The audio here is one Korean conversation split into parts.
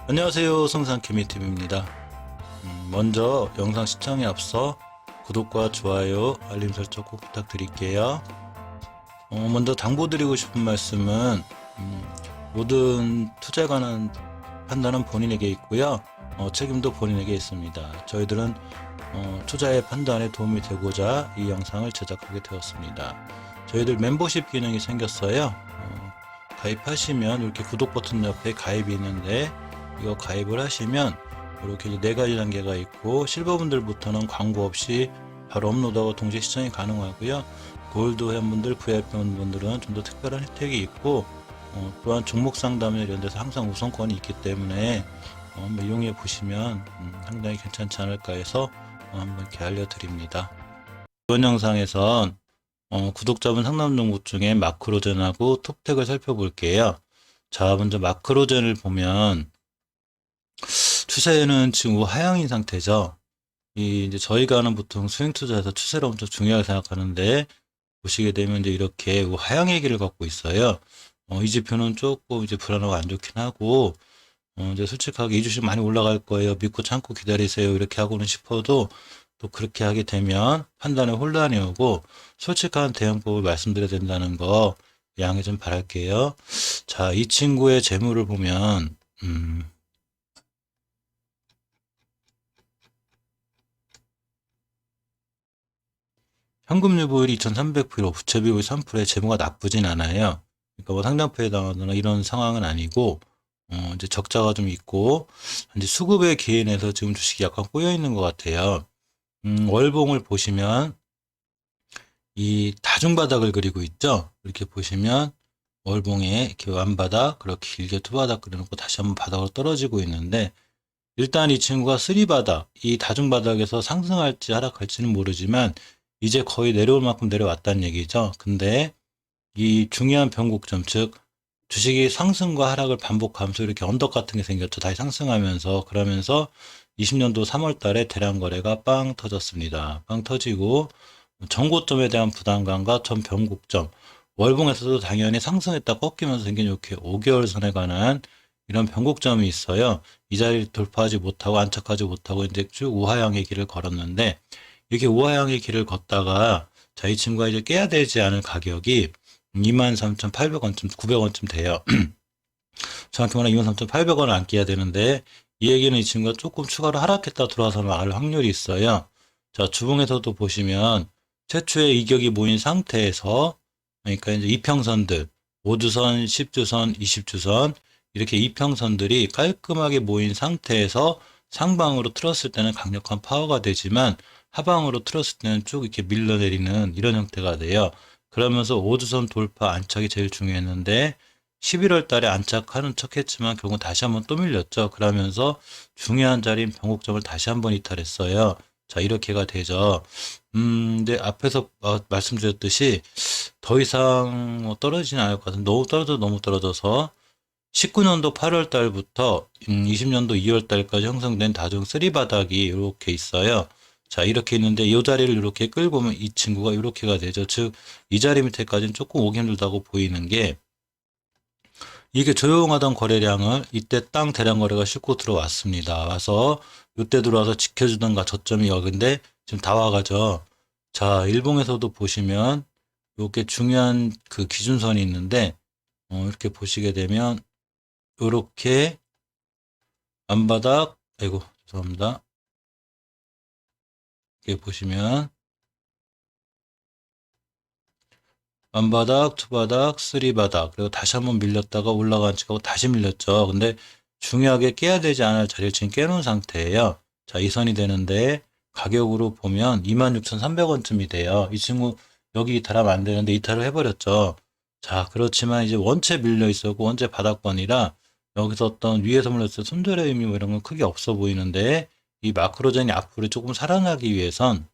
안녕하세요, 성산케미TV입니다. 먼저 영상 시청에 앞서 구독과 좋아요, 알림 설정 꼭 부탁드릴게요. 먼저 당부드리고 싶은 말씀은 모든 투자에 관한 판단은 본인에게 있고요. 책임도 본인에게 있습니다. 저희들은 투자의 판단에 도움이 되고자 이 영상을 제작하게 되었습니다. 저희들 멤버십 기능이 생겼어요. 가입하시면 이렇게 구독 버튼 옆에 가입이 있는데 이거 가입을 하시면 이렇게 네 가지 단계가 있고, 실버분들부터는 광고 없이 바로 업로드하고 동시에 시청이 가능하고요. 골드 회원분들, VIP 회원분들은 좀 더 특별한 혜택이 있고, 또한 종목 상담이나 이런 데서 항상 우선권이 있기 때문에 한번 이용해 보시면 상당히 괜찮지 않을까 해서 한번 이렇게 알려드립니다. 이번 영상에선 구독자분 상담 종목 중에 마크로젠하고 톱텍을 살펴볼게요. 자, 먼저 마크로젠을 보면 추세는 지금 하향인 상태죠. 이제 저희가 하는 보통 스윙 투자에서 추세를 엄청 중요하게 생각하는데, 보시게 되면 이제 이렇게 하향의 길을 갖고 있어요. 이 지표는 조금 이제 불안하고 안 좋긴 하고, 이제 솔직하게 이 주식 많이 올라갈 거예요, 믿고 참고 기다리세요, 이렇게 하고는 싶어도 또 그렇게 하게 되면 판단에 혼란이 오고, 솔직한 대응법을 말씀드려야 된다는 거 양해 좀 바랄게요. 자, 이 친구의 재물을 보면 현금 유보율이 2300%, 부채 비율이 3%의 재무가 나쁘진 않아요. 그러니까 뭐 상당표에 당하거나 이런 상황은 아니고, 이제 적자가 좀 있고, 이제 수급의 기인에서 지금 주식이 약간 꼬여 있는 것 같아요. 월봉을 보시면 이 다중바닥을 그리고 있죠. 이렇게 보시면 월봉에 이렇게 완바닥, 그렇게 길게 투바닥 그려놓고 다시 한번 바닥으로 떨어지고 있는데, 일단 이 친구가 쓰리바닥, 이 다중바닥에서 상승할지 하락할지는 모르지만 이제 거의 내려올 만큼 내려왔다는 얘기죠. 근데 이 중요한 변곡점, 즉 주식이 상승과 하락을 반복하면서 이렇게 언덕 같은 게 생겼죠. 다시 상승하면서, 그러면서 20년도 3월 달에 대량 거래가 빵 터졌습니다. 빵 터지고 전고점에 대한 부담감과 전 변곡점, 월봉에서도 당연히 상승했다 꺾이면서 생긴 이렇게 5개월 선에 관한 이런 변곡점이 있어요. 이 자리를 돌파하지 못하고 안착하지 못하고 이제 쭉 우하향의 길을 걸었는데, 이렇게 우하향의 길을 걷다가 자, 이 친구가 이제 깨야 되지 않을 가격이 23,800원쯤, 900원쯤 돼요. 정확히 말하면 23,800원을 안 깨야 되는데, 이 얘기는 이 친구가 조금 추가로 하락했다 들어와서 나갈 확률이 있어요. 자, 주봉에서도 보시면 최초의 이격이 모인 상태에서, 그러니까 이제 이평선들, 5주선, 10주선, 20주선, 이렇게 이평선들이 깔끔하게 모인 상태에서 상방으로 틀었을 때는 강력한 파워가 되지만, 하방으로 틀었을 때는 쭉 이렇게 밀려내리는 이런 형태가 돼요. 그러면서 5주선 돌파 안착이 제일 중요했는데, 11월 달에 안착하는 척 했지만 결국 다시 한번 또 밀렸죠. 그러면서 중요한 자리인 변곡점을 다시 한번 이탈했어요. 자, 이렇게가 되죠. 근데 앞에서 말씀드렸듯이 더 이상 뭐 떨어지진 않을 것 같은데, 너무 떨어져서 19년도 8월 달부터 20년도 2월 달까지 형성된 다중 쓰리 바닥이 이렇게 있어요. 자, 이렇게 있는데 이 자리를 이렇게 끌고 오면 이 친구가 이렇게가 되죠. 즉, 이 자리 밑에까지는 조금 오기 힘들다고 보이는 게, 이게 조용하던 거래량을 이때 땅 대량 거래가 싣고 들어왔습니다. 와서 이때 들어와서 지켜주던가 저점이 여기인데 지금 다 와가죠. 자, 일봉에서도 보시면 이렇게 중요한 그 기준선이 있는데, 이렇게 보시게 되면 이렇게 안바닥, 아이고 죄송합니다. 이렇게 보시면 완바닥, 투바닥, 쓰리바닥, 그리고 다시 한번 밀렸다가 올라간 척하고 다시 밀렸죠. 근데 중요하게 깨야 되지 않을 자리를 지금 깨놓은 상태예요. 자, 이 선이 되는데 가격으로 보면 26,300원쯤이 돼요. 이 친구 여기 이탈하면 안 되는데 이탈을 해버렸죠. 자, 그렇지만 이제 원체 밀려 있었고 원체 바닥권이라 여기서 어떤 위에서 물렸을 때 손절의 의미 뭐 이런 건 크게 없어 보이는데, 이 마크로젠이 앞으로 조금 살아나기 위해선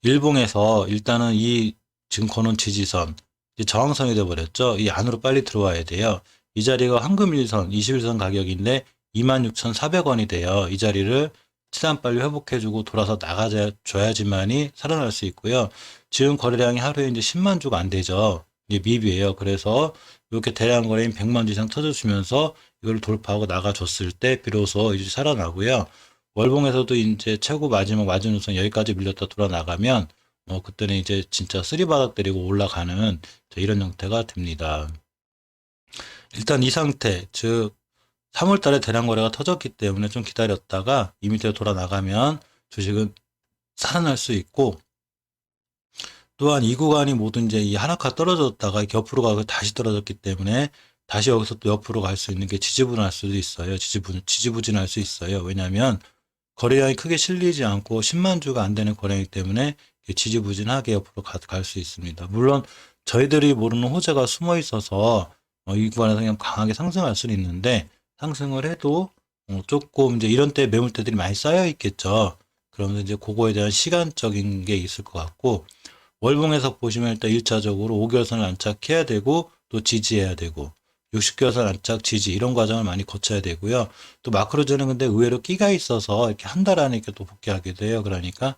일봉에서 일단은 이 지금 거는 지지선, 이제 저항선이 되어버렸죠. 이 안으로 빨리 들어와야 돼요. 이 자리가 황금 1선, 21선 가격인데 26,400원이 돼요. 이 자리를 최대한 빨리 회복해주고 돌아서 나가줘야지만이 살아날 수 있고요. 지금 거래량이 하루에 이제 10만 주가 안 되죠. 이게 미비예요. 그래서 이렇게 대량 거래인 100만 주 이상 터져주면서 이걸 돌파하고 나가줬을 때 비로소 이제 살아나고요. 월봉에서도 이제 최고 마지막 마지노선 여기까지 밀렸다 돌아나가면 그때는 이제 진짜 쓰리바닥 때리고 올라가는 이런 형태가 됩니다. 일단 이 상태, 즉 3월 달에 대량 거래가 터졌기 때문에 좀 기다렸다가 이 밑에 돌아나가면 주식은 살아날 수 있고, 또한 이 구간이 모두 이제 이 하나카 떨어졌다가 옆으로 가고 다시 떨어졌기 때문에 다시 여기서 또 옆으로 갈 수 있는 게 지지부진할 수도 있어요. 지지부진할 수 있어요. 왜냐하면 거래량이 크게 실리지 않고 10만 주가 안 되는 거래이기 때문에 지지부진하게 옆으로 갈 수 있습니다. 물론 저희들이 모르는 호재가 숨어 있어서 이 구간에서 그냥 강하게 상승할 수는 있는데, 상승을 해도 조금 이제 이런 때 매물대들이 많이 쌓여 있겠죠. 그러면서 이제 그거에 대한 시간적인 게 있을 것 같고, 월봉에서 보시면 일단 1차적으로 5개월선을 안착해야 되고 또 지지해야 되고 60개월선 안착 지지 이런 과정을 많이 거쳐야 되고요. 또 마크로즈는 근데 의외로 끼가 있어서 이렇게 한 달 안에 이렇게 또 복귀하게 돼요. 그러니까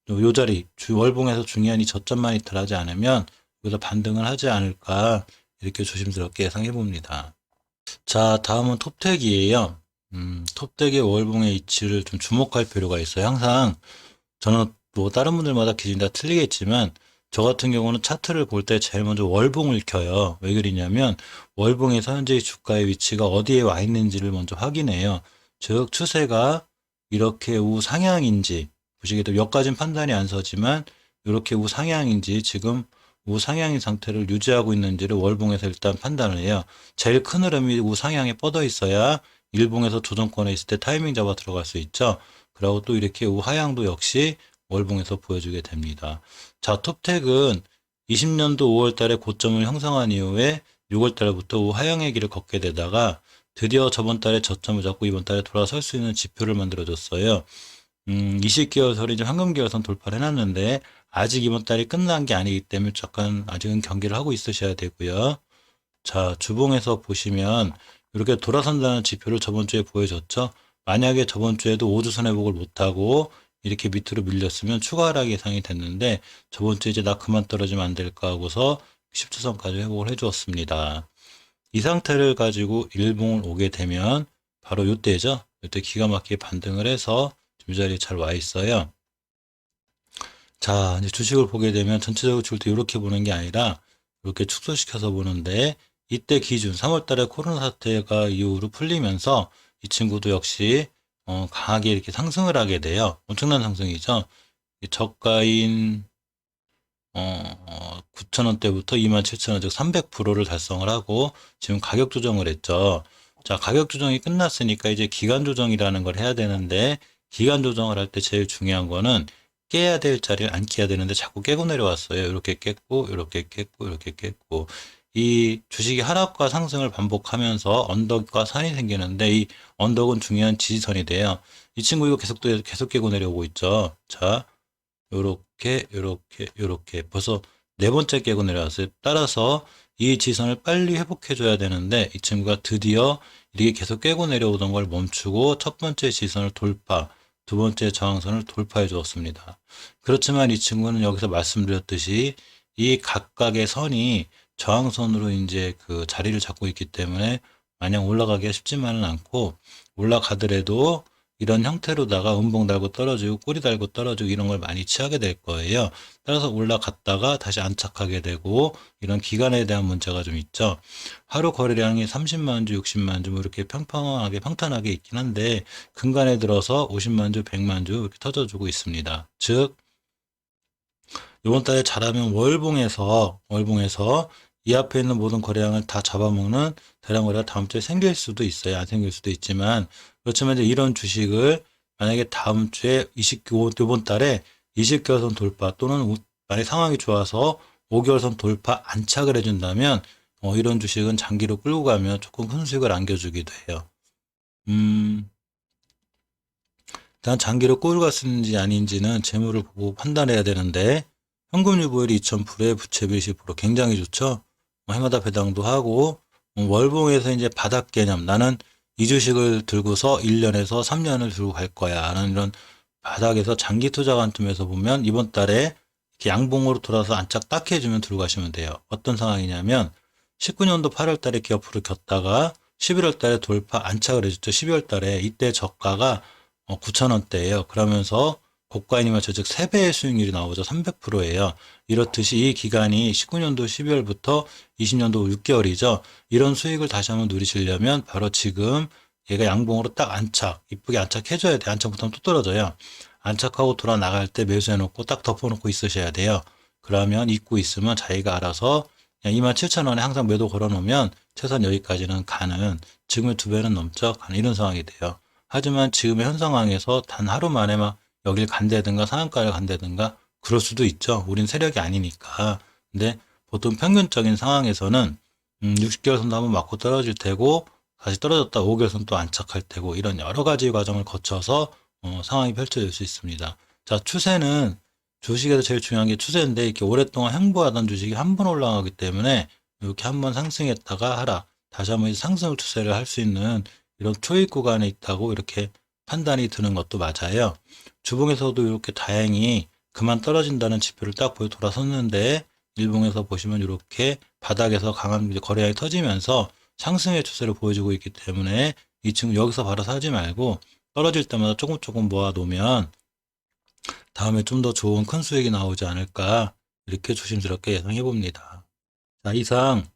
요 자리 월봉에서 중요한 이 저점만 이탈하지 않으면 여기서 반등을 하지 않을까 이렇게 조심스럽게 예상해 봅니다. 자, 다음은 톱텍이에요. 톱텍의 월봉의 위치를 좀 주목할 필요가 있어요. 항상 저는 뭐 다른 분들마다 기준이 다 틀리겠지만 저 같은 경우는 차트를 볼 때 제일 먼저 월봉을 켜요. 왜 그러냐면 월봉에서 현재 주가의 위치가 어디에 와 있는지를 먼저 확인해요. 즉 추세가 이렇게 우상향인지, 보시기도 여기까지는 판단이 안 서지만 이렇게 우상향인지 지금 우상향인 상태를 유지하고 있는지를 월봉에서 일단 판단을 해요. 제일 큰 흐름이 우상향에 뻗어 있어야 일봉에서 조정권에 있을 때 타이밍 잡아 들어갈 수 있죠. 그리고 또 이렇게 우하향도 역시 월봉에서 보여주게 됩니다. 자, 톱텍은 20년도 5월 달에 고점을 형성한 이후에 6월 달부터 우하향의 길을 걷게 되다가 드디어 저번 달에 저점을 잡고 이번 달에 돌아설 수 있는 지표를 만들어줬어요. 20개월선이 이제 황금개월선 돌파를 해놨는데 아직 이번 달이 끝난 게 아니기 때문에 잠깐 아직은 경기를 하고 있으셔야 되고요. 자, 주봉에서 보시면 이렇게 돌아선다는 지표를 저번 주에 보여줬죠. 만약에 저번 주에도 5주선 회복을 못하고 이렇게 밑으로 밀렸으면 추가 하락 예상이 됐는데 저번 주에 이제 나 그만 떨어지면 안 될까 하고서 10주선까지 회복을 해주었습니다. 이 상태를 가지고 일봉을 오게 되면 바로 이때죠. 이때 기가 막히게 반등을 해서 이 자리에 잘 와 있어요. 자, 이제 주식을 보게 되면 전체적으로 줄 때 이렇게 보는 게 아니라 이렇게 축소시켜서 보는데, 이때 기준 3월 달에 코로나 사태가 이후로 풀리면서 이 친구도 역시 강하게 이렇게 상승을 하게 돼요. 엄청난 상승이죠. 저가인 9,000원대부터 27,000원, 즉 300%를 달성을 하고 지금 가격 조정을 했죠. 자, 가격 조정이 끝났으니까 이제 기간 조정이라는 걸 해야 되는데, 기간 조정을 할 때 제일 중요한 거는 깨야 될 자리를 안 깨야 되는데 자꾸 깨고 내려왔어요. 이렇게 깼고, 이렇게 깼고, 이렇게 깼고. 이 주식이 하락과 상승을 반복하면서 언덕과 산이 생기는데 이 언덕은 중요한 지지선이 돼요. 이 친구 이거 계속 깨고 내려오고 있죠. 자, 요렇게 벌써 네 번째 깨고 내려왔어요. 따라서 이 지선을 빨리 회복해 줘야 되는데 이 친구가 드디어 이렇게 계속 깨고 내려오던 걸 멈추고 첫 번째 지선을 돌파, 두 번째 저항선을 돌파해 주었습니다. 그렇지만 이 친구는 여기서 말씀드렸듯이 이 각각의 선이 저항선으로 이제 그 자리를 잡고 있기 때문에 마냥 올라가기가 쉽지만은 않고, 올라가더라도 이런 형태로다가 음봉 달고 떨어지고 꼬리 달고 떨어지고 이런 걸 많이 취하게 될 거예요. 따라서 올라갔다가 다시 안착하게 되고 이런 기간에 대한 문제가 좀 있죠. 하루 거래량이 30만 주, 60만 주 뭐 이렇게 평평하게 평탄하게 있긴 한데 근간에 들어서 50만 주, 100만 주 이렇게 터져주고 있습니다. 즉 이번 달에 잘하면 월봉에서 이 앞에 있는 모든 거래량을 다 잡아먹는 대량 거래가 다음 주에 생길 수도 있어요. 안 생길 수도 있지만, 그렇지만 이제 이런 주식을 만약에 다음 주에 이번 달에 20개월선 돌파 또는 만약 상황이 좋아서 5개월선 돌파 안착을 해준다면 이런 주식은 장기로 끌고 가면 조금 큰 수익을 안겨주기도 해요. 일단 장기로 끌고 갔는지 아닌지는 재물을 보고 판단해야 되는데, 현금 유보율이 2000%에 부채비 20% 굉장히 좋죠. 해마다 배당도 하고, 월봉에서 이제 바닥 개념, 나는 이 주식을 들고서 1년에서 3년을 들고 갈 거야 하는 이런 바닥에서 장기 투자 관점에서 보면 이번 달에 이렇게 양봉으로 돌아서 안착 딱 해주면 들고 가시면 돼요. 어떤 상황이냐면 19년도 8월 달에 기업프를 켰다가 11월 달에 돌파 안착을 해줬죠. 12월 달에 이때 저가가 9,000원대예요. 그러면서 고가이니만 저즉 3배의 수익률이 나오죠. 300%예요. 이렇듯이 이 기간이 19년도 12월부터 20년도 6개월이죠. 이런 수익을 다시 한번 누리시려면 바로 지금 얘가 양봉으로 딱 안착, 이쁘게 안착해줘야 돼. 안착 못하면 또 떨어져요. 안착하고 돌아 나갈 때 매수해놓고 딱 덮어놓고 있으셔야 돼요. 그러면 잊고 있으면 자기가 알아서 27,000원에 항상 매도 걸어놓으면 최소한 여기까지는 가는, 지금의 2배는 넘죠. 가는 이런 상황이 돼요. 하지만 지금의 현 상황에서 단 하루 만에 막 여길 간다든가 상한가를 간다든가 그럴 수도 있죠. 우린 세력이 아니니까. 근데 보통 평균적인 상황에서는 60개월 선도 한번 맞고 떨어질 테고 다시 떨어졌다 5개월 선 또 안착할 테고 이런 여러 가지 과정을 거쳐서 상황이 펼쳐질 수 있습니다. 자, 추세는 주식에서 제일 중요한 게 추세인데 이렇게 오랫동안 횡보하던 주식이 한 번 올라가기 때문에 이렇게 한번 상승했다가 하락, 다시 한번 상승 추세를 할 수 있는 이런 초입 구간에 있다고 이렇게 판단이 드는 것도 맞아요. 주봉에서도 이렇게 다행히 그만 떨어진다는 지표를 딱 보여 돌아섰는데 일봉에서 보시면 이렇게 바닥에서 강한 거래량이 터지면서 상승의 추세를 보여주고 있기 때문에 이 친구 여기서 바로 사지 말고 떨어질 때마다 조금 모아 놓으면 다음에 좀 더 좋은 큰 수익이 나오지 않을까 이렇게 조심스럽게 예상해 봅니다. 자, 이상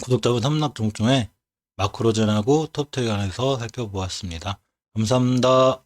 구독자분 삼락종 중에 마크로젠하고 톱10에 관해서 살펴보았습니다. 감사합니다.